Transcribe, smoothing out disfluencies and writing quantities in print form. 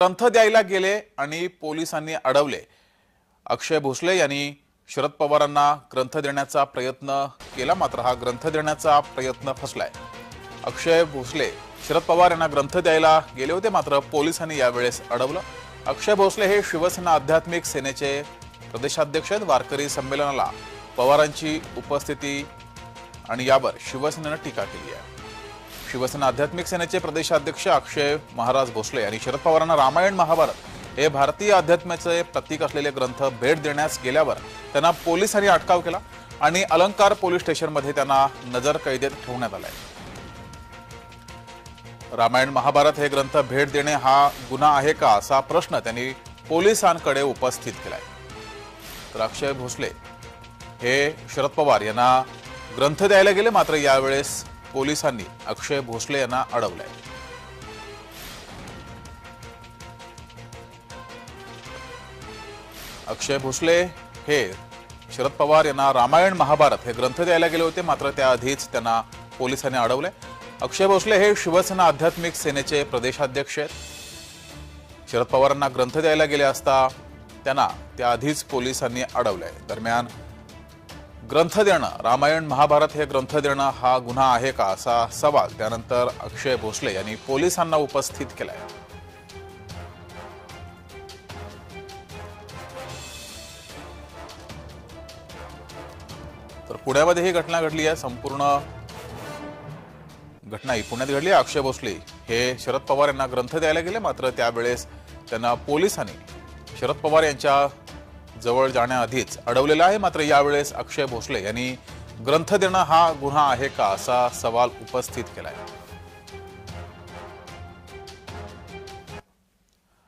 ग्रंथ द्यायला गेले आणि पोलिसांनी अडवले। अक्षय भोसले यांनी शरद पवारांना ग्रंथ देण्याचा प्रयत्न केला, मात्र हा ग्रंथ देण्याचा प्रयत्न फसलाय। अक्षय भोसले शरद पवार यांना ग्रंथ द्यायला गेले होते, मात्र पोलिसांनी यावेळेस अडवलं। अक्षय भोसले हे शिवसेना आध्यात्मिक सेनेचे प्रदेशाध्यक्ष आहेत। वारकरी संमेलनाला पवारांची उपस्थिती आणि यावर शिवसेनेने टीका केली आहे। शिवसेना आध्यात्मिक सेनेचे प्रदेशाध्यक्ष अक्षय महाराज भोसले यांनी शरद पवारांना रामायण महाभारत हे भारतीय अध्यात्माचे प्रतीक असलेले ग्रंथ भेट देण्यास गेल्यावर त्यांना पोलिसांनी अटकाव केला आणि अलंकार पोलीस स्टेशनमध्ये त्यांना नजरकैदेत ठेवण्यात आले। रामायण महाभारत हे ग्रंथ भेट देणे हा गुन्हा आहे का असा प्रश्न त्यांनी पोलिसांकडे उपस्थित केलाय। तर अक्षय भोसले हे शरद पवार यांना ग्रंथ द्यायला गेले, मात्र यावेळेस पोलिसांनी अक्षय भोसले यांना अडवलंय। अक्षय भोसले हे शरद पवार यांना रामायण महाभारत हे ग्रंथ द्यायला गेले होते, मात्र त्याआधीच त्यांना पोलिसांनी अडवलंय। अक्षय भोसले हे शिवसेना आध्यात्मिक सेनेचे प्रदेशाध्यक्ष आहेत। शरद पवारांना ग्रंथ द्यायला गेले असता त्यांना त्याआधीच पोलिसांनी अडवलंय। दरम्यान ग्रंथ देणं, रामायण महाभारत हे ग्रंथ देणं हा गुन्हा आहे का असा सवाल त्यानंतर अक्षय भोसले यांनी पोलिसांना उपस्थित केलाय। तर पुण्यामध्ये ही घटना घडली आहे। संपूर्ण घटना ही पुण्यात घडली आहे। अक्षय भोसले हे शरद पवार यांना ग्रंथ द्यायला गेले, मात्र त्यावेळेस त्यांना पोलिसांनी शरद पवार यांच्या जवळ जाण्याआधीच अडवलेला आहे। मात्र यावेळेस अक्षय भोसले यांनी ग्रंथ देणं हा गुन्हा आहे का असा सवाल उपस्थित केलाय।